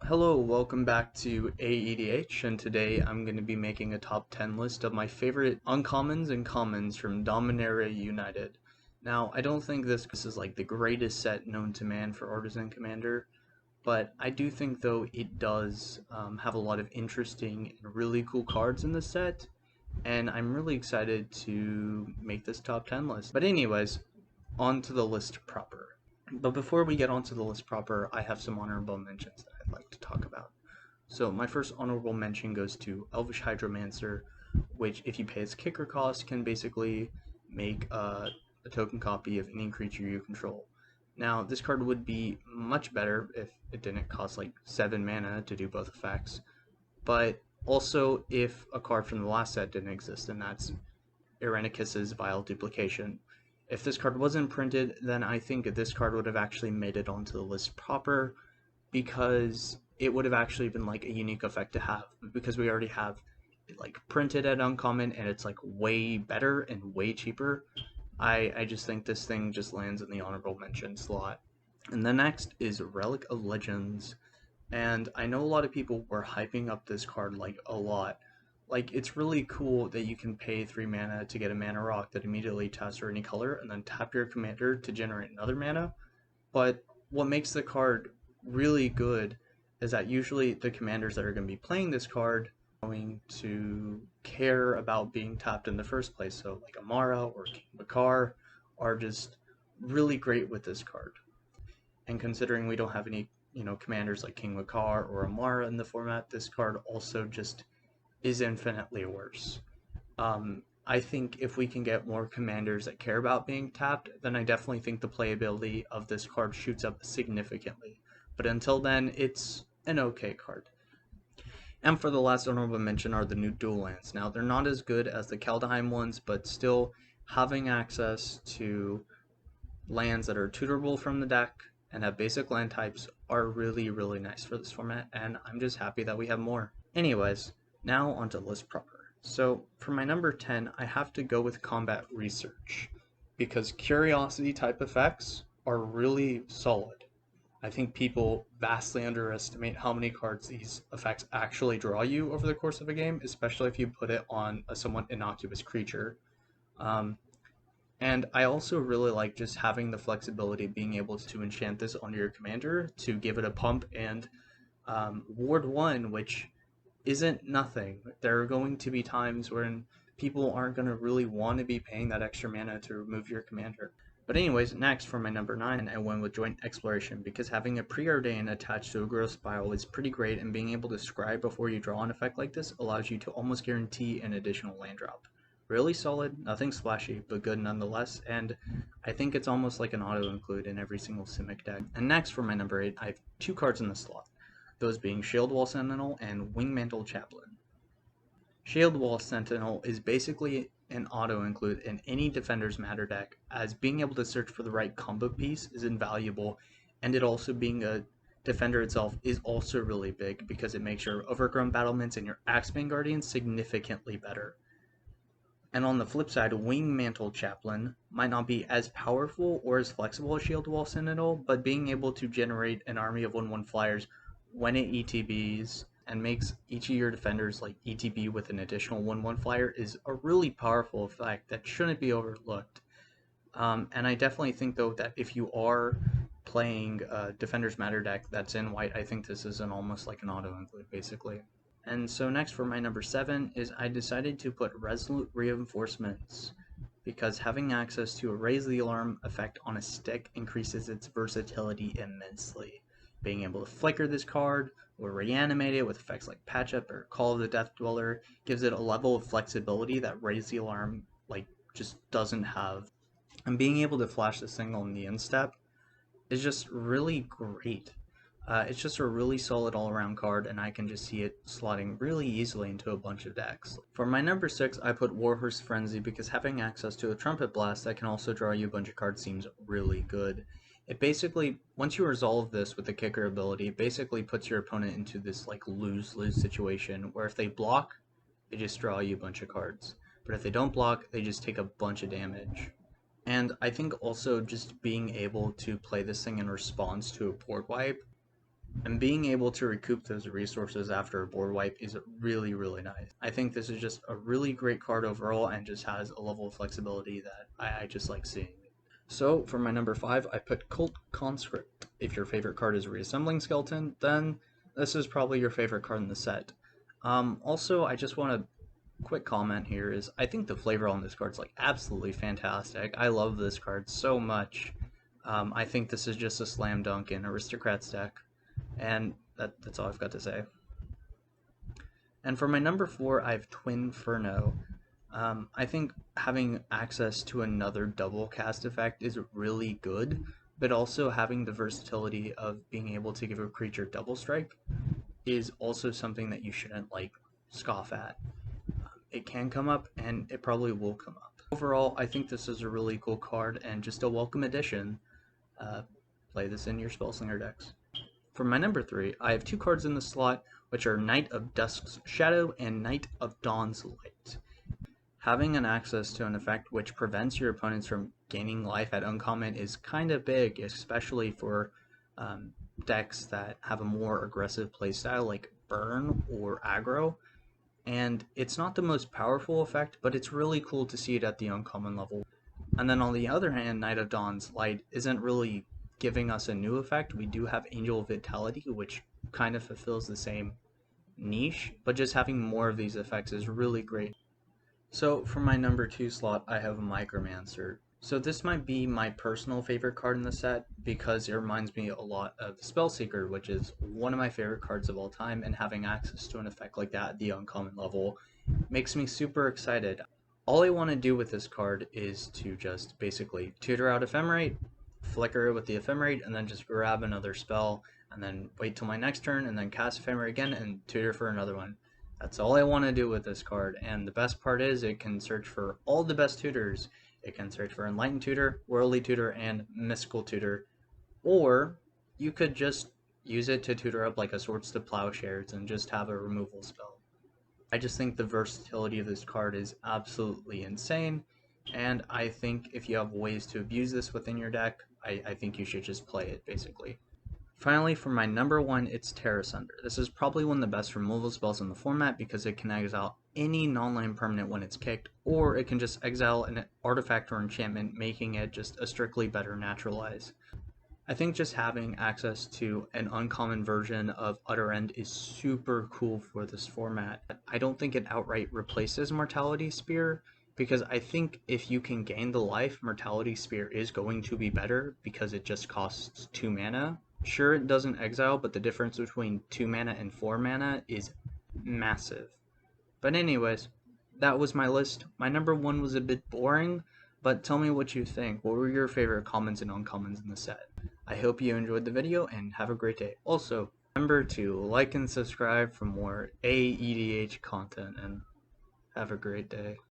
Hello, welcome back to EDH, and today I'm going to be making a top 10 list of my favorite uncommons and commons from Dominaria United. Now, I don't think this is like the greatest set known to man for Artisan Commander, but I do think though it does have a lot of interesting and really cool cards in the set, and I'm really excited to make this top 10 list. But anyways, on to the list proper. But before we get onto the list proper, I have some honorable mentions that I'd like to talk about. So my first honorable mention goes to Elvish Hydromancer, which if you pay its kicker cost can basically make a token copy of any creature you control. Now this card would be much better if it didn't cost like 7 mana to do both effects, but also if a card from the last set didn't exist, and that's Irenicus's Vile Duplication. If this card wasn't printed, then I think this card would have actually made it onto the list proper, because it would have actually been like a unique effect to have, because we already have it like printed at uncommon and it's like way better and way cheaper. I just think this thing just lands in the honorable mention slot. And the next is Relic of Legends, and I know a lot of people were hyping up this card like a lot. Like, it's really cool that you can pay 3 mana to get a mana rock that immediately taps for any color and then tap your commander to generate another mana. But what makes the card really good is that usually the commanders that are going to be playing this card are going to care about being tapped in the first place. So like Amara or King Makar are just really great with this card. And considering we don't have any, commanders like King Makar or Amara in the format, this card also just is infinitely worse. I think if we can get more commanders that care about being tapped, then I definitely think the playability of this card shoots up significantly. But until then, it's an okay card. And for the last honorable mention are the new dual lands. Now, they're not as good as the Kaldheim ones, but still having access to lands that are tutorable from the deck and have basic land types are really, really nice for this format, and I'm just happy that we have more. Anyways, now onto list proper. So for my number 10, I have to go with combat research, because curiosity type effects are really solid. I think people vastly underestimate how many cards these effects actually draw you over the course of a game, especially if you put it on a somewhat innocuous creature. And I also really like just having the flexibility of being able to enchant this onto your commander to give it a pump and Ward 1, which isn't nothing. There are going to be times when people aren't going to really want to be paying that extra mana to remove your commander. But anyways, next for my number 9, I went with Joint Exploration, because having a Preordain attached to a Growth Spiral is pretty great, and being able to scry before you draw an effect like this allows you to almost guarantee an additional land drop. Really solid, nothing splashy, but good nonetheless, and I think it's almost like an auto-include in every single Simic deck. And next for my number 8, I have 2 cards in the slot, those being Shield Wall Sentinel and Wingmantle Chaplain. Shield Wall Sentinel is basically an auto-include in any Defender's Matter deck, as being able to search for the right combo piece is invaluable, and it also being a defender itself is also really big, because it makes your Overgrown Battlements and your Axebane Guardians significantly better. And on the flip side, Wingmantle Chaplain might not be as powerful or as flexible as Shield Wall Sentinel, but being able to generate an army of 1/1 flyers when it ETBs and makes each of your defenders like ETB with an additional 1/1 flyer is a really powerful effect that shouldn't be overlooked. And I definitely think though that if you are playing a Defender's Matter deck that's in white, I think this is almost like an auto include basically. And so next for my number 7 is I decided to put Resolute Reinforcements, because having access to a Raise the Alarm effect on a stick increases its versatility immensely. Being able to flicker this card or reanimate it with effects like Patch Up or Call of the Death Dweller gives it a level of flexibility that Raise the Alarm just doesn't have. And being able to flash this thing on the instep is just really great. It's just a really solid all-around card, and I can just see it slotting really easily into a bunch of decks. For my number 6, I put Warhorse Frenzy, because having access to a Trumpet Blast that can also draw you a bunch of cards seems really good. It basically, once you resolve this with the kicker ability, it basically puts your opponent into this lose-lose situation, where if they block, they just draw you a bunch of cards. But if they don't block, they just take a bunch of damage. And I think also just being able to play this thing in response to a board wipe And being able to recoup those resources after a board wipe is really, really nice. I think this is just a really great card overall and just has a level of flexibility that I just like seeing. So for my number 5, I put Cult Conscript. If your favorite card is Reassembling Skeleton, then this is probably your favorite card in the set. Also, I just want to quick comment here is I think the flavor on this card is like absolutely fantastic. I love this card so much. I think this is just a slam dunk in Aristocrats deck, and that's all I've got to say. And for my number 4, I have Twinferno. I think having access to another double cast effect is really good, but also having the versatility of being able to give a creature double strike is also something that you shouldn't like scoff at. It can come up, and it probably will come up. Overall, I think this is a really cool card and just a welcome addition. Play this in your Spellslinger decks. For my number 3, I have 2 cards in the slot, which are Knight of Dusk's Shadow and Knight of Dawn's Light. Having an access to an effect which prevents your opponents from gaining life at uncommon is kind of big, especially for decks that have a more aggressive playstyle like Burn or Aggro. And it's not the most powerful effect, but it's really cool to see it at the uncommon level. And then on the other hand, Knight of Dawn's Light isn't really giving us a new effect. We do have Angel Vitality, which kind of fulfills the same niche, but just having more of these effects is really great. So for my number 2 slot, I have Micromancer. So this might be my personal favorite card in the set because it reminds me a lot of Spellseeker, which is one of my favorite cards of all time, and having access to an effect like that at the uncommon level makes me super excited. All I want to do with this card is to just basically tutor out Ephemerate, flicker it with the Ephemerate, and then just grab another spell, and then wait till my next turn, and then cast Ephemerate again, and tutor for another one. That's all I want to do with this card, and the best part is it can search for all the best tutors. It can search for Enlightened Tutor, Worldly Tutor, and Mystical Tutor. Or you could just use it to tutor up like a Swords to Plowshares and just have a removal spell. I just think the versatility of this card is absolutely insane, and I think if you have ways to abuse this within your deck, I think you should just play it, basically. Finally, for my number 1, it's Terra Sunder. This is probably one of the best removal spells in the format because it can exile any non-land permanent when it's kicked, or it can just exile an artifact or enchantment, making it just a strictly better naturalize. I think just having access to an uncommon version of Utter End is super cool for this format. I don't think it outright replaces Mortality Spear, because I think if you can gain the life, Mortality Spear is going to be better because it just costs 2 mana. Sure, it doesn't exile, but the difference between 2 mana and 4 mana is massive. But anyways, that was my list. My number 1 was a bit boring, but tell me what you think. What were your favorite commons and uncommons in the set? I hope you enjoyed the video and have a great day. Also, remember to like and subscribe for more AEDH content, and have a great day.